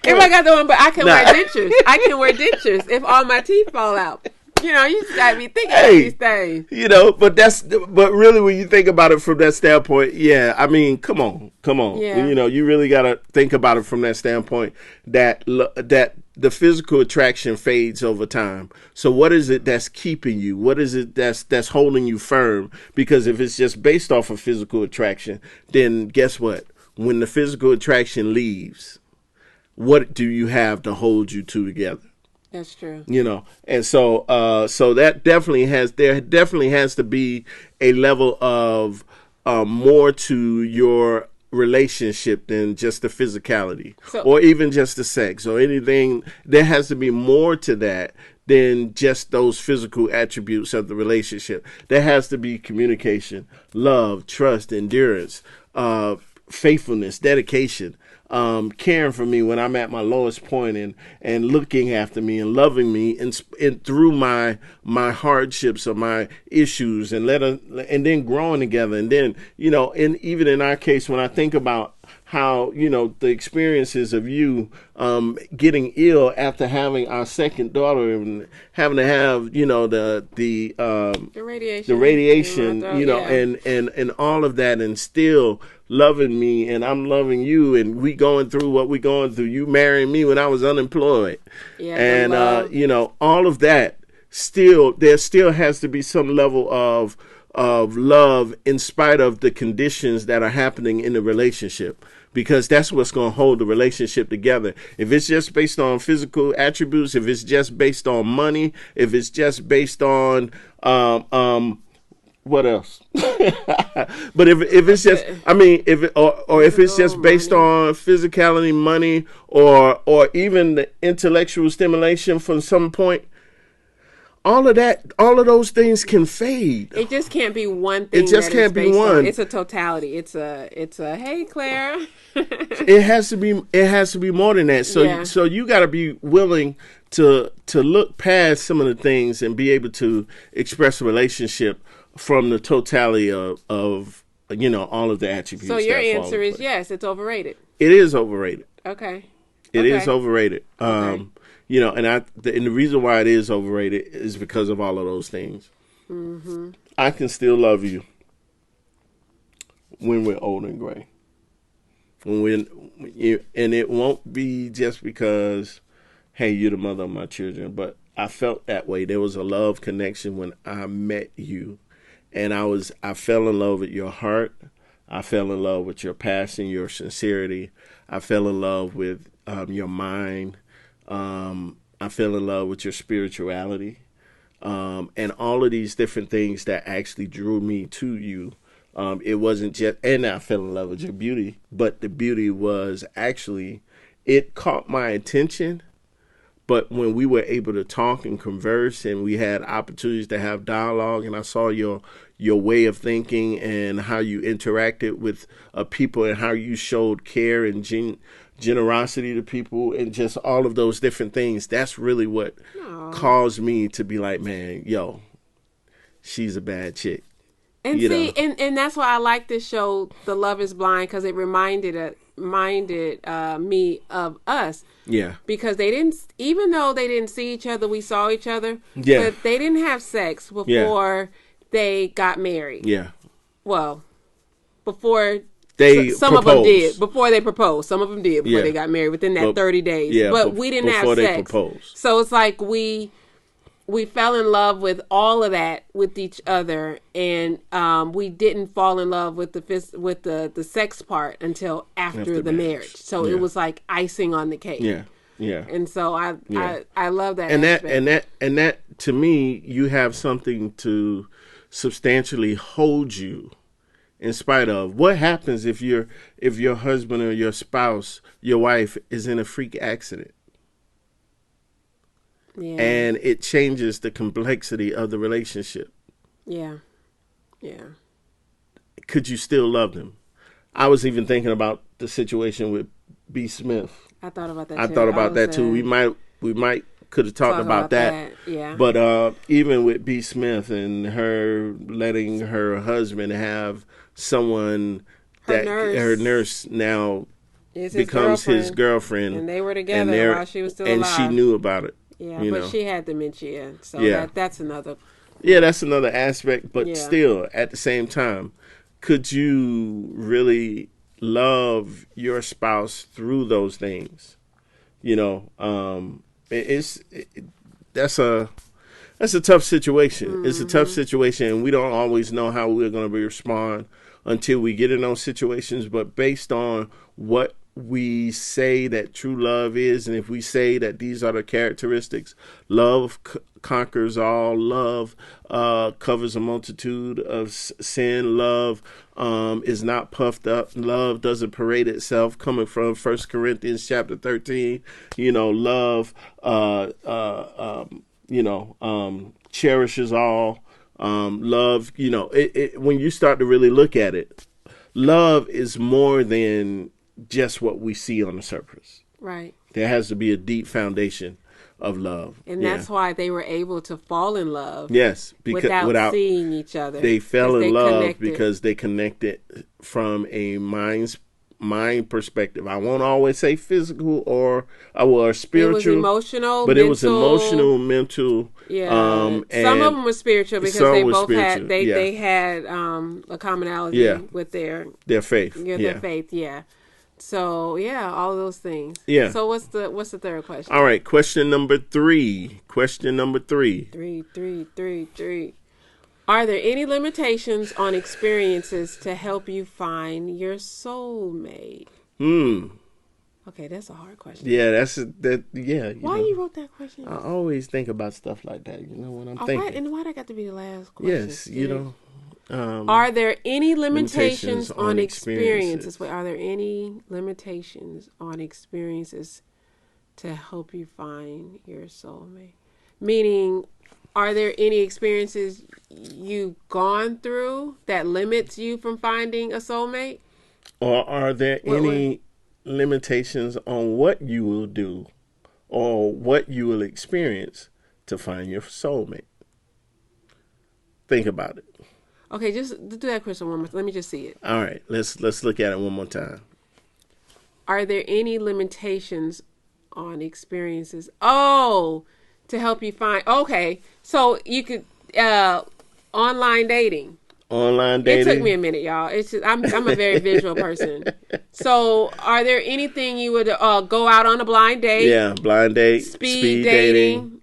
If I got the one, but I can wear dentures. I can wear dentures if all my teeth fall out. You know, you just gotta be thinking about these things. You know, but really when you think about it from that standpoint, yeah, I mean, come on. Yeah. You know, you really gotta think about it from that standpoint that the physical attraction fades over time. So what is it that's keeping you? What is it that's holding you firm? Because if it's just based off of physical attraction, then guess what? When the physical attraction leaves, what do you have to hold you two together? That's true. You know, and so that definitely has to be a level of more to your relationship than just the physicality or even just the sex or anything. There has to be more to that than just those physical attributes of the relationship. There has to be communication, love, trust, endurance, faithfulness, dedication, caring for me when I'm at my lowest point and looking after me and loving me and through my hardships or my issues and then growing together. And then, you know, and even in our case, when I think about how, you know, the experiences of you getting ill after having our second daughter and having to have, you know, the radiation, you know, and all of that, and still loving me and I'm loving you, and we going through what we going through. You marrying me when I was unemployed, and you know, all of that. There still has to be some level of love in spite of the conditions that are happening in the relationship, because that's what's going to hold the relationship together. If it's just based on physical attributes, if it's just based on money, if it's just based on what else? But if it's just, I mean, if it's just based on physicality, money, or even the intellectual stimulation from some point, all of those things can fade. It just can't be one thing. It just can't be one. It's a totality. It's a hey, Claire. It has to be more than that. So you got to be willing to look past some of the things and be able to express a relationship from the totality of you know, all of the attributes. So your answer is yes, it's overrated. It is overrated. Okay. It is overrated. Okay. You know, and the reason why it is overrated is because of all of those things. Mm-hmm. I can still love you when we're old and gray. And it won't be just because, hey, you're the mother of my children, but I felt that way. There was a love connection when I met you, and I fell in love with your heart. I fell in love with your passion, your sincerity. I fell in love with your mind. I fell in love with your spirituality, and all of these different things that actually drew me to you. It wasn't just, and I fell in love with your beauty, but the beauty was actually, it caught my attention. But when we were able to talk and converse, and we had opportunities to have dialogue, and I saw your way of thinking and how you interacted with people and how you showed care and generosity to people and just all of those different things, that's really what caused me to be like, man, yo, she's a bad chick. And and that's why I like this show, The Love Is Blind, because it reminded me of us. Yeah. Because even though they didn't see each other, we saw each other. Yeah. But they didn't have sex before they got married. Yeah. Well, before some of them did before they proposed. Some of them did before they got married within that 30 days. Yeah, but we didn't have sex. Proposed. So it's like we we fell in love with all of that with each other, and we didn't fall in love with the sex part until after the marriage. So it was like icing on the cake. Yeah. Yeah. And so I love that. And aspect. that to me, you have something to substantially hold you in spite of. What happens if your husband or your spouse, your wife, is in a freak accident? Yeah. And it changes the complexity of the relationship. Yeah. Yeah. Could you still love them? I was even thinking about the situation with B. Smith. I thought about that too. I thought about that too. We might could have talked about that. Yeah. But even with B. Smith and her letting her husband have someone her nurse now becomes his girlfriend. And they were together while she was still alive. And she knew about it. Yeah, but she had dementia, so that's another. Yeah, that's another aspect. But still, at the same time, could you really love your spouse through those things? That's a tough situation. Mm-hmm. It's a tough situation, and we don't always know how we're going to respond until we get in those situations. But based on what we say that true love is, and if we say that these are the characteristics, love conquers all, love covers a multitude of sin, love is not puffed up, love doesn't parade itself, coming from 1 Corinthians chapter 13, love cherishes all, love, when you start to really look at it, love is more than just what we see on the surface. Right. There has to be a deep foundation of love. And that's why they were able to fall in love. Yes. Without seeing each other. They fell in love because they connected from a mind perspective. I won't always say physical or spiritual. It was emotional, but mental, it was emotional, mental. Yeah. Some of them were spiritual because they both had they had a commonality with their faith. Their faith. Yeah. So all of those things. Yeah. So what's the third question? All right, question number 3. Three. Are there any limitations on experiences to help you find your soulmate? Okay, that's a hard question. Yeah, Why you wrote that question? I always think about stuff like that. When I'm thinking. And why that got to be the last question? Yes, are there any limitations on experiences? Wait, are there any limitations on experiences to help you find your soulmate? Meaning, are there any experiences you've gone through that limits you from finding a soulmate? Or are there any limitations on what you will do or what you will experience to find your soulmate? Think about it. Okay, just do that question one more time. Let me just see it. All right, let's look at it one more time. Are there any limitations on experiences? Oh, to help you find. Okay, so you could online dating. Online dating. It took me a minute, y'all. It's just, I'm a very visual person. So, are there anything you would go out on a blind date? Yeah, blind date, speed dating.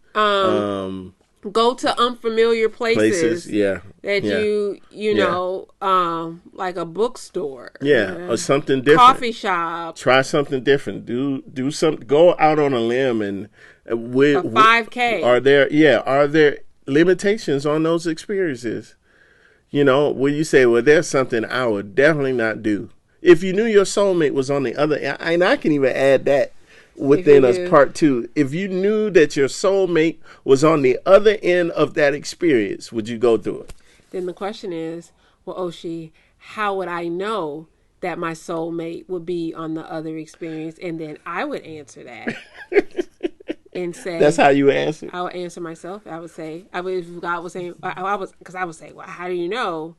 Go to unfamiliar places. That you know, like a bookstore. Or something different. Coffee shop. Try something different. Do something. Go out on a limb and with a 5K. Are there limitations on those experiences? When you say, well, there's something I would definitely not do. If you knew your soulmate was on the other, and I can even add that within us part 2. If you knew that your soulmate was on the other end of that experience, would you go through it? Then the question is, well, Oshi, how would I know that my soulmate would be on the other experience? And then I would answer that and say, that's how you answer. I would answer myself. I would say, if God was saying, I would say, well, how do you know?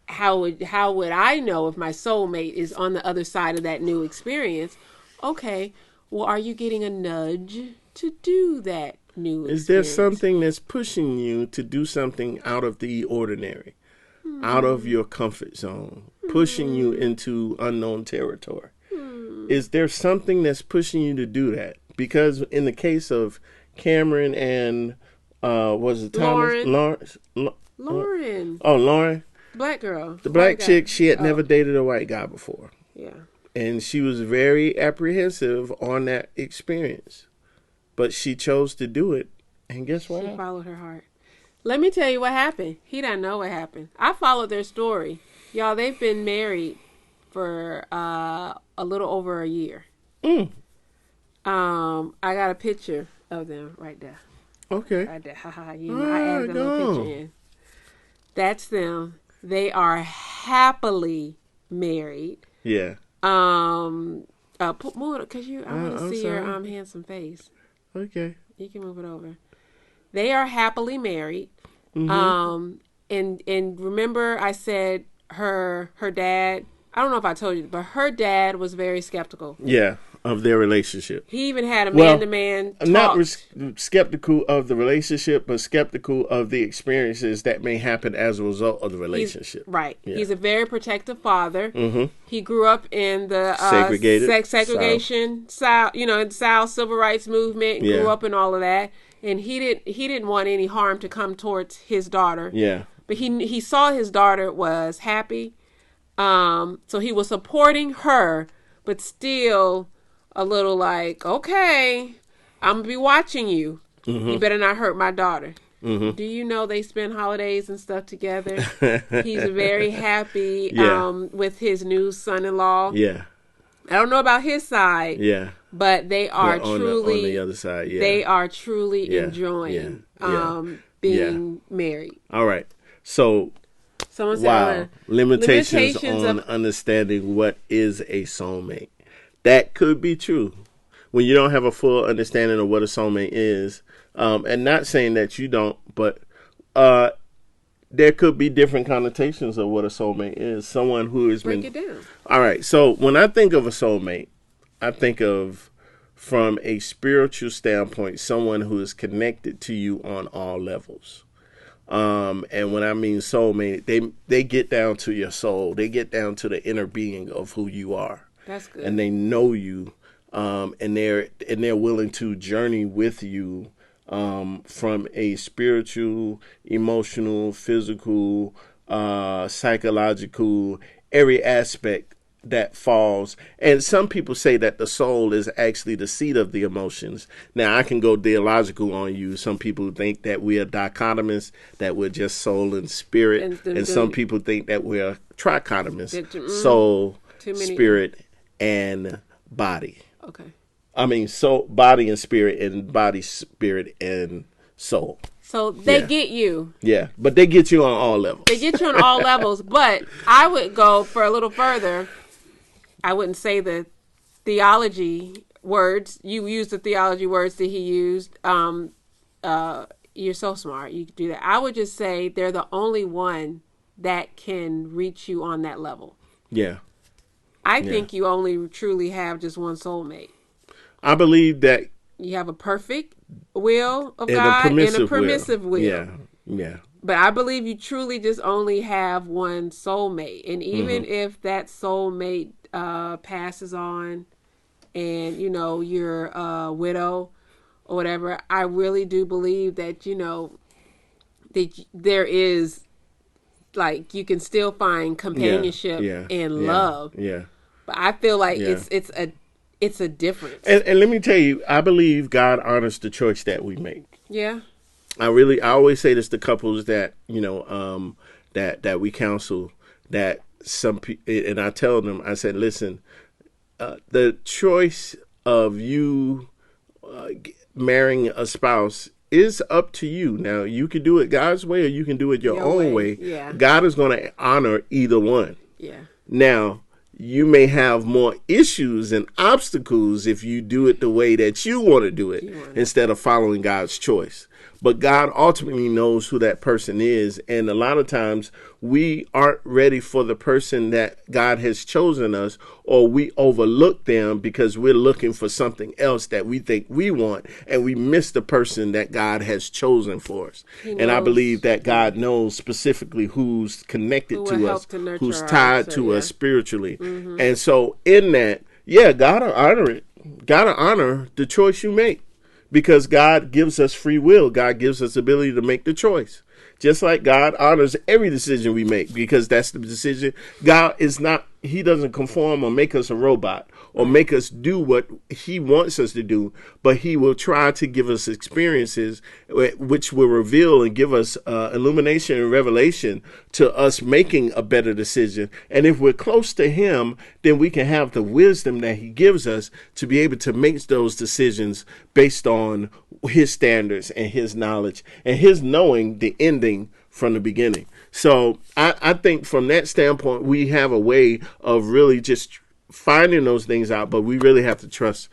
How would I know if my soulmate is on the other side of that new experience? Okay. Well, are you getting a nudge to do that new experience? Is there something that's pushing you to do something out of the ordinary, out of your comfort zone, pushing you into unknown territory? Is there something that's pushing you to do that? Because in the case of Cameron and Was it Thomas? Lauren. Oh, Lauren. Black girl. The black chick, she had never dated a white guy before. Yeah. And she was very apprehensive on that experience. But she chose to do it. And guess what? She followed her heart. Let me tell you what happened. He doesn't know what happened. I followed their story. Y'all, they've been married for a little over a year. I got a picture of them right there. Okay. Right there. I added a little picture in. That's them. They are happily married. Yeah. Put more because I want to see your handsome face. Okay. You can move it over. They are happily married. And remember I said her dad, I don't know if I told you, but her dad was very skeptical. Yeah, of their relationship. He even had a man-to-man talk. Not skeptical of the relationship, but skeptical of the experiences that may happen as a result of the relationship. He's a very protective father. He grew up in the segregation, South, in the South civil rights movement. Grew up in all of that, and he didn't want any harm to come towards his daughter. Yeah, but he saw his daughter was happy, so he was supporting her, but still a little like, okay, I'm going to be watching you. You better not hurt my daughter. Do you know they spend holidays and stuff together? He's very happy with his new son-in-law. Yeah. I don't know about his side. Yeah. But they are truly, on the other side, they are truly enjoying being married. All right. So, someone said, limitations on understanding what is a soulmate. That could be true when you don't have a full understanding of what a soulmate is. And not saying that you don't, but there could be different connotations of what a soulmate is. Someone who has Break it down. All right. So when I think of a soulmate, I think of, from a spiritual standpoint, someone who is connected to you on all levels. And when I mean soulmate, they get down to your soul. They get down to the inner being of who you are. That's good. And they know you, and they're willing to journey with you from a spiritual, emotional, physical, psychological, every aspect that falls. And some people say that the soul is actually the seat of the emotions. Now, I can go theological on you. Some people think that we are dichotomous, that we're just soul and spirit. And some people think that we're trichotomous, soul, spirit, and body. Okay. I mean, soul, body and spirit, and body, spirit, and soul. So they get you. Yeah, but they get you on all levels. They get you on all levels, but I would go for a little further. I wouldn't say the theology words. You used the theology words that he used. You're so smart. You could do that. I would just say they're the only one that can reach you on that level. Yeah. I think you only truly have just one soulmate. I believe that you have a perfect will of God and a permissive will. Yeah, yeah. But I believe you truly just only have one soulmate. And even if that soulmate passes on and, you're a widow or whatever, I really do believe that, that there is, like, you can still find companionship and love. Yeah. But I feel like it's a difference. And let me tell you, I believe God honors the choice that we make. Yeah. I always say this to couples that, that we counsel, that some people, and I tell them, I said, listen, the choice of you marrying a spouse is up to you. Now, you can do it God's way or you can do it your own way. Yeah. God is going to honor either one. Yeah. Now, you may have more issues and obstacles if you do it the way that you want to do it instead of following God's choice. But God ultimately knows who that person is. And a lot of times we aren't ready for the person that God has chosen us, or we overlook them because we're looking for something else that we think we want, and we miss the person that God has chosen for us. And I believe that God knows specifically who's connected to us, who's tied to us spiritually. And so in that, God will honor it. God will honor the choice you make. because God gives us free will. God gives us the ability to make the choice. Just like God honors every decision we make, because that's the decision. God is not, he doesn't conform or make us a robot or make us do what he wants us to do, but he will try to give us experiences which will reveal and give us illumination and revelation to us making a better decision. And if we're close to him, then we can have the wisdom that he gives us to be able to make those decisions based on his standards and his knowledge and his knowing the ending from the beginning. So I think from that standpoint, we have a way of really just finding those things out, but we really have to trust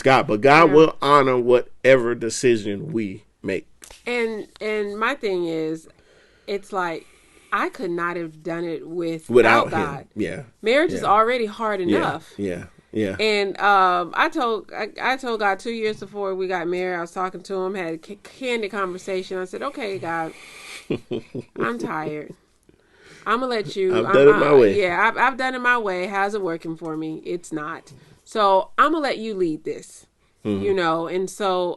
God. But God will honor whatever decision we make. And my thing is, it's like, I could not have done it without God. Him. Yeah. Marriage is already hard enough. Yeah. And I told God 2 years before we got married, I was talking to him, had a candid conversation. I said, okay, God, I'm tired. I'm going to let you. I've done it my way. Yeah, I've done it my way. How's it working for me? It's not. So I'm going to let you lead this, you know? And so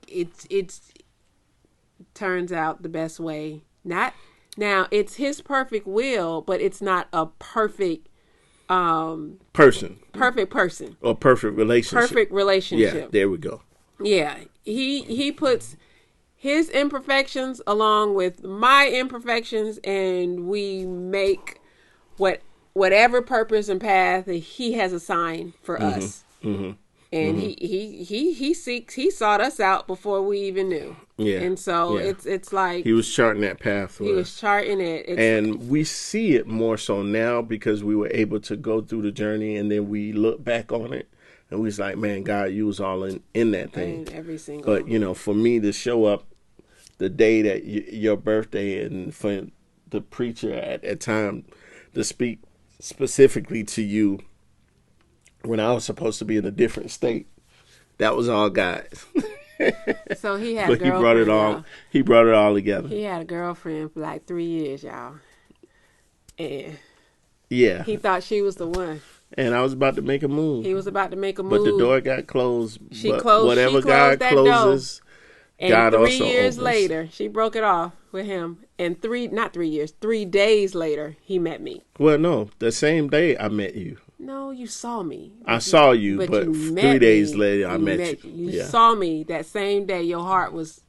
it's turns out the best way. Now it's his perfect will, but it's not a perfect person or perfect relationship. Yeah, there we go. Yeah, he puts his imperfections along with my imperfections, and we make whatever purpose and path that he has assigned for us. And he sought us out before we even knew. Yeah. And so it's like he was charting that path for us. He was charting it. And we see it more so now because we were able to go through the journey, and then we look back on it and we was like, man, God, you was all in that thing. Every single But, you know, for me to show up the day that your birthday, and for the preacher at that time to speak specifically to you when I was supposed to be in a different state, that was all God. So he had but a girlfriend. He brought it all together. He had a girlfriend for like 3 years, y'all. And yeah, he thought she was the one. And I was about to make a move. He was about to make a move. But the door got closed. She closed. Whatever God closes, God also opens. And 3 years later, she broke it off with him. And 3 days later, he met me. Well, no, the same day I met you. No, you saw me. I saw you, but 3 days later, I met you. You saw me that same day. Your heart was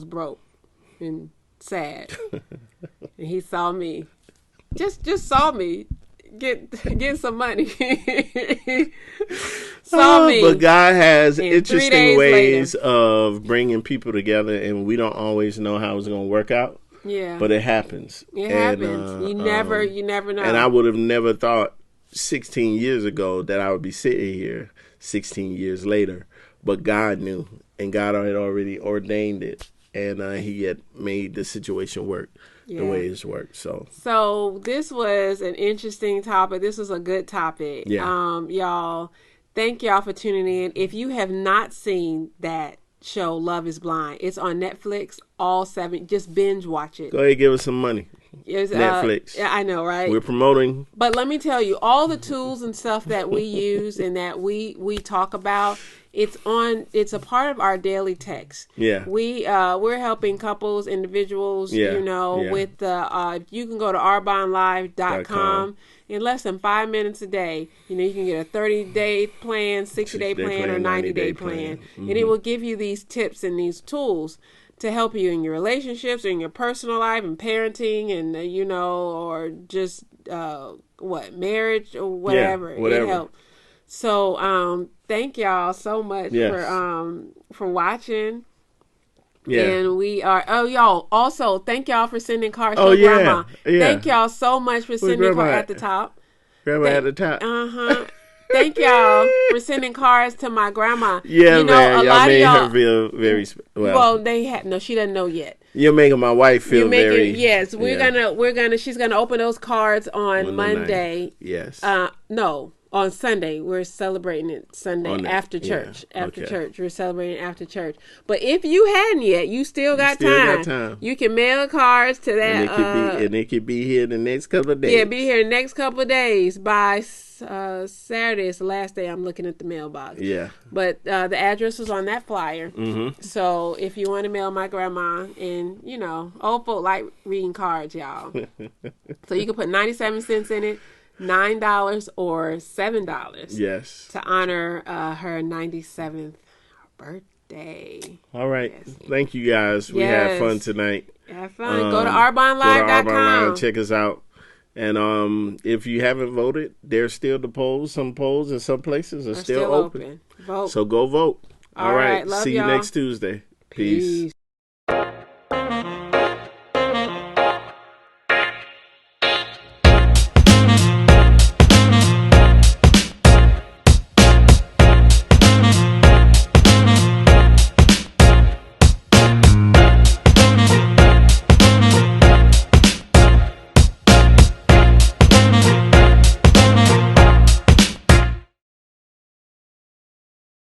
broke and sad, and he saw me. Just saw me get some money. Saw me. But God has interesting ways of bringing people together, and we don't always know how it's going to work out. Yeah, but it happens. It happens. You never know. And I would have never thought 16 years ago that I would be sitting here 16 years later, but God knew, and God had already ordained it, and he had made the situation work the way it's worked. So this was an interesting topic. This was a good topic. Yeah. Y'all, thank y'all for tuning in. If you have not seen that show, Love is Blind, it's on Netflix, all 7. Just binge watch it. Go ahead, give us some money. Netflix. I know, right? We're promoting. But let me tell you, all the tools and stuff that we use and that we talk about, it's a part of our daily text. Yeah. We're helping couples, individuals, with you can go to Ourbondlive.com. In less than 5 minutes a day, you can get a 30-day plan, 60-day plan, or 90-day plan. Mm-hmm. And it will give you these tips and these tools to help you in your relationships or in your personal life and parenting and, or just, marriage or whatever. Whatever. It helps. So, thank y'all so much for watching. Yeah. And we are, y'all, also, thank y'all for sending cards to Grandma. Yeah. Thank y'all so much for sending cards at the top. Grandma at the top. Uh-huh. Thank y'all for sending cards to my grandma. Yeah, man. Y'all made her feel very well. She doesn't know yet. You're making my wife feel very. Yes, she's gonna open those cards on Monday. Yes. No. On Sunday. We're celebrating it Sunday after church. Yeah, after okay. church. We're celebrating after church. But if you hadn't yet, you still got time. You can mail cards to that. And it could be here the next couple of days. Yeah, be here the next couple of days. By Saturday is the last day I'm looking at the mailbox. Yeah. But the address was on that flyer. Mm-hmm. So if you want to mail my grandma, and old folk like reading cards, y'all. So you can put 97 cents in it, $9 or $7. Yes. To honor her 97th birthday. All right. Yes. Thank you guys. We had fun tonight. Have fun. Go to Ourbondlive.com. Go to Ourbondlive. Check us out. And if you haven't voted, there's still the polls. Some polls in some places are still open. Vote. So go vote. All right. Love See y'all. you next Tuesday. Peace.